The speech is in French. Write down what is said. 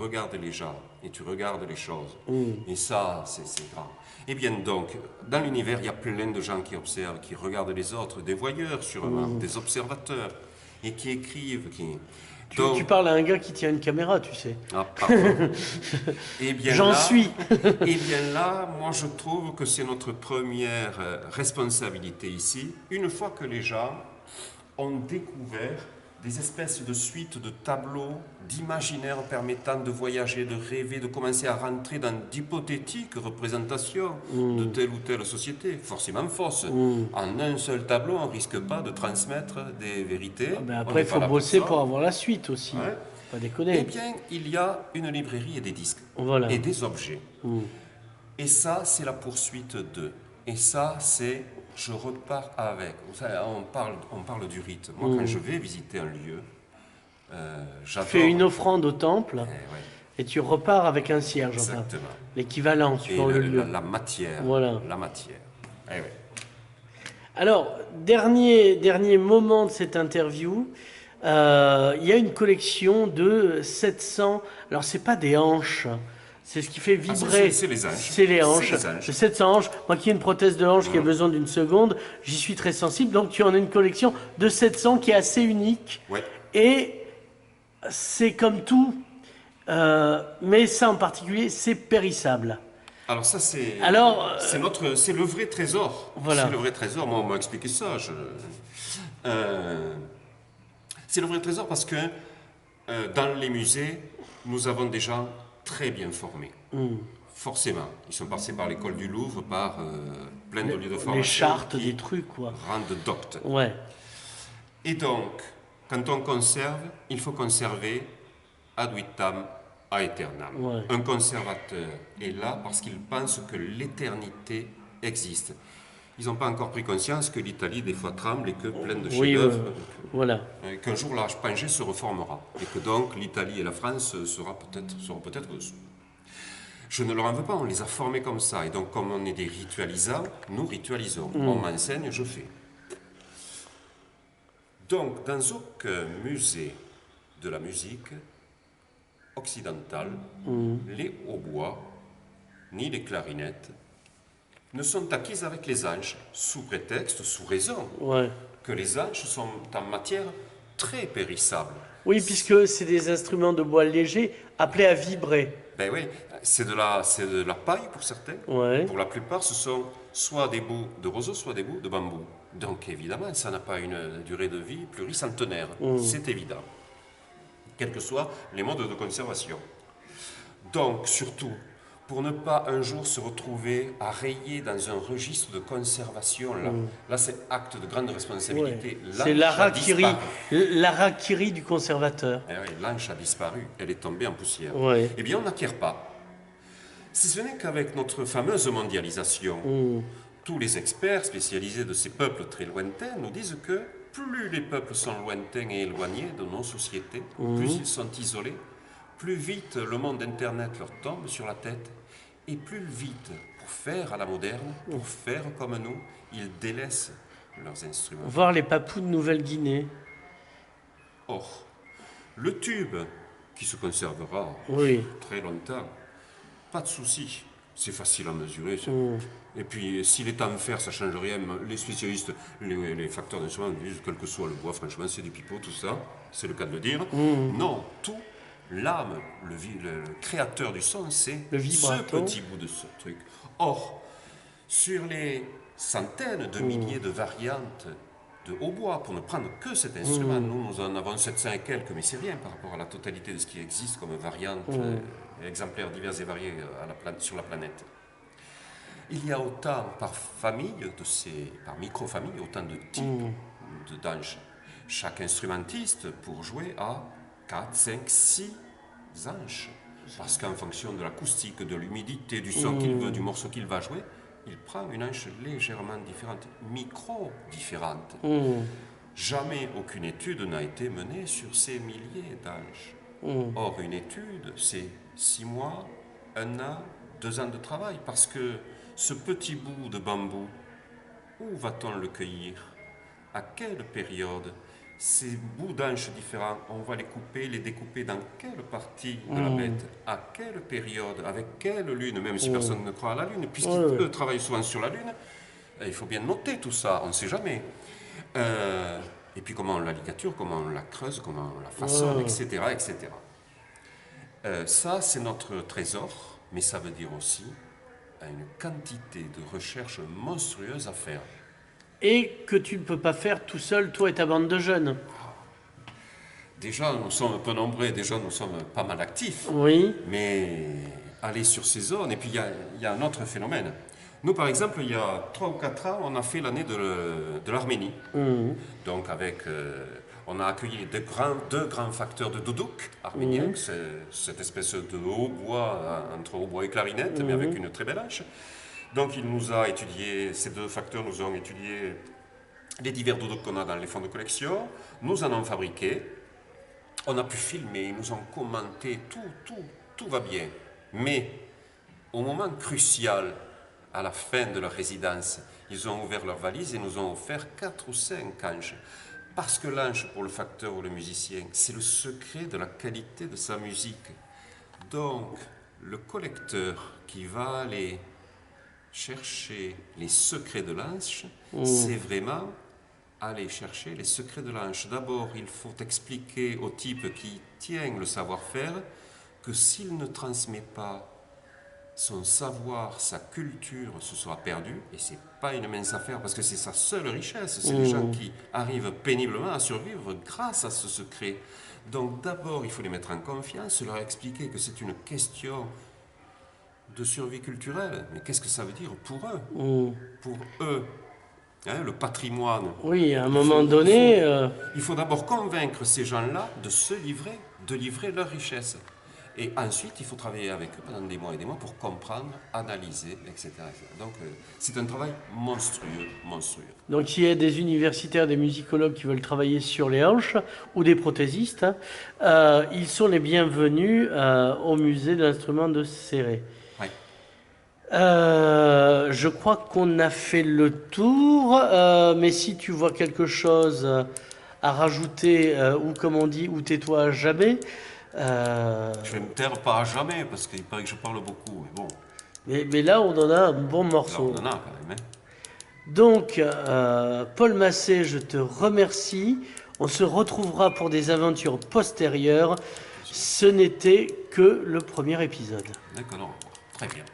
regardes les gens et tu regardes les choses. Et ça, c'est grand. Eh bien donc, dans l'univers, il y a plein de gens qui observent, qui regardent les autres, des voyeurs sûrement, des observateurs, et qui écrivent, qui... Tu parles à un gars qui tient une caméra, tu sais. Ah, pardon. Eh bien J'en là, suis. eh bien là, moi je trouve que c'est notre première responsabilité ici, une fois que les gens ont découvert des espèces de suites de tableaux, d'imaginaires permettant de voyager, de rêver, de commencer à rentrer dans d'hypothétiques représentations de telle ou telle société, forcément fausses. En un seul tableau, on ne risque pas de transmettre des vérités. Ah ben On après, n'est il pas faut là bosser ça. pour avoir la suite aussi. Ouais. Pas Eh déconner. bien, il y a une librairie et des disques, Voilà. et des objets. Et ça, c'est la poursuite de. Et ça, c'est je repars avec. Vous savez, on parle du rite. Moi, quand je vais visiter un lieu, Tu j'adore. fais une offrande au temple Ouais, et tu repars avec un cierge, enfin, exactement. l'équivalent Et suivant le lieu. la matière. Voilà. La matière. Eh ouais. Alors, dernier moment de cette interview, il y a une collection de 700. Alors, c'est pas des hanches, c'est ce qui fait vibrer. C'est les anges. C'est les hanches. C'est les anges. C'est 700 hanches. Moi qui ai une prothèse de hanche qui a besoin d'une seconde, j'y suis très sensible. Donc, tu en as une collection de 700 qui est assez unique. Ouais. Et c'est comme tout, mais ça en particulier, c'est périssable. Alors ça, c'est Alors, c'est le vrai trésor. Voilà. C'est le vrai trésor. Moi, on m'a expliqué ça. C'est le vrai trésor parce que dans les musées, nous avons des gens très bien formés. Forcément. Ils sont passés par l'école du Louvre, par plein de lieux de formation. les chartes, qui des trucs, quoi. rendent docte. Ouais. Et donc, quand on conserve, il faut conserver ad vitam aeternam. Ouais. Un conservateur est là parce qu'il pense que l'éternité existe. Ils n'ont pas encore pris conscience que l'Italie, des fois, tremble et que plein de Oui, chefs-d'œuvre, voilà. qu'un jour l'archipangé se reformera et que donc l'Italie et la France seront peut-être dessous. Je ne leur en veux pas, on les a formés comme ça. Et donc, comme on est des ritualisants, nous ritualisons. On m'enseigne, je fais. Donc, dans aucun musée de la musique occidentale, les hautbois ni les clarinettes ne sont acquises avec les anges, sous prétexte, sous raison, Ouais. que les anges sont en matière très périssable. Oui, puisque c'est des instruments de bois léger appelés à vibrer. Ben oui, c'est de la paille pour certains. Ouais. Pour la plupart, ce sont soit des bouts de roseau, soit des bouts de bambou. Donc évidemment, ça n'a pas une durée de vie pluricentenaire. C'est évident. Quels que soient les modes de conservation. Donc, surtout, pour ne pas un jour se retrouver à rayer dans un registre de conservation, là c'est acte de grande responsabilité. Ouais. C'est l'harakiri du conservateur. Eh oui, l'anche a disparu, elle est tombée en poussière. Ouais. Eh bien, on n'acquiert pas. Si ce n'est qu'avec notre fameuse mondialisation, tous les experts spécialisés de ces peuples très lointains nous disent que plus les peuples sont lointains et éloignés de nos sociétés, plus ils sont isolés, plus vite le monde Internet leur tombe sur la tête, et plus vite, pour faire à la moderne, pour faire comme nous, ils délaissent leurs instruments. Voir les papous de Nouvelle-Guinée. Or, le tube, qui se conservera Oui. très longtemps, pas de souci, c'est facile à mesurer. Et puis, s'il est en fer, ça ne change rien. Les spécialistes, les facteurs d'instrument disent, quel que soit le bois, franchement, c'est du pipeau, tout ça. C'est le cas de le dire. Non, tout, l'âme, le créateur du son, c'est Le ce vibrato. petit bout de ce truc. Or, sur les centaines de milliers de variantes de hautbois, pour ne prendre que cet instrument, nous en avons 700 et quelques, mais c'est rien par rapport à la totalité de ce qui existe comme variantes, exemplaires divers et variés sur la planète. Il y a autant par famille, par micro-famille, autant de types d'anges. Chaque instrumentiste, pour jouer, a 4, 5, 6 anges. Parce qu'en fonction de l'acoustique, de l'humidité, du son qu'il veut, du morceau qu'il va jouer, il prend une anche légèrement différente, micro-différente. Jamais aucune étude n'a été menée sur ces milliers d'anges. Or, une étude, c'est 6 mois, 1 an, 2 ans de travail, parce que ce petit bout de bambou, où va-t-on le cueillir? À quelle période? ces bouts d'anches différents, on va les couper, les découper dans quelle partie de la bête, à quelle période, avec quelle lune, même si personne ne croit à la lune, puisqu'eux travaillent souvent sur la lune, il faut bien noter tout ça, on ne sait jamais. Et puis comment on la ligature, comment on la creuse, comment on la façonne, etc. etc. Ça, c'est notre trésor, mais ça veut dire aussi une quantité de recherches monstrueuses à faire. Et que tu ne peux pas faire tout seul, toi et ta bande de jeunes. Déjà, nous sommes peu nombreux, déjà nous sommes pas mal actifs, Oui. mais aller sur ces zones, et puis il y a un autre phénomène. Nous, par exemple, il y a 3 ou 4 ans, on a fait l'année de l'Arménie. Donc, on a accueilli deux grands facteurs de doudouk arméniens, c'est cette espèce de hautbois, entre hautbois et clarinette, mais avec une très belle hache. Donc, il nous a étudié, ces deux facteurs nous ont étudié les divers doudouks qu'on a dans les fonds de collection. Nous en avons fabriqué. On a pu filmer, ils nous ont commenté, tout va bien. Mais au moment crucial, à la fin de leur résidence, ils ont ouvert leurs valises et nous ont offert 4 ou 5 anches. Parce que l'anche, pour le facteur ou le musicien, c'est le secret de la qualité de sa musique. Donc, le collecteur qui va aller chercher les secrets de l'anche, c'est vraiment aller chercher les secrets de l'anche. D'abord, il faut expliquer au type qui tient le savoir-faire que s'il ne transmet pas son savoir, sa culture, ce sera perdu. Et c'est pas une mince affaire parce que c'est sa seule richesse. C'est les gens qui arrivent péniblement à survivre grâce à ce secret. Donc d'abord, il faut les mettre en confiance, leur expliquer que c'est une question de survie culturelle. Mais qu'est-ce que ça veut dire pour eux? Pour eux. Hein, le patrimoine. Oui, à un moment donné... Il faut d'abord convaincre ces gens-là de livrer leur richesse. Et ensuite, il faut travailler avec eux pendant des mois et des mois pour comprendre, analyser, etc. Donc, c'est un travail monstrueux, monstrueux. Donc, il y a des universitaires, des musicologues qui veulent travailler sur les hanches, ou des prothésistes. Ils sont les bienvenus au musée de l'instrument de Céret. Oui. Je crois qu'on a fait le tour, mais si tu vois quelque chose à rajouter, ou comme on dit, ou tais-toi à jamais. Je vais me taire pas à jamais parce qu'il paraît que je parle beaucoup. Mais bon, Mais là, on en a un bon là, morceau. on en a quand même. Hein. Donc, Paul Massé, je te remercie. On se retrouvera pour des aventures postérieures. Ce n'était que le premier épisode. D'accord, très bien.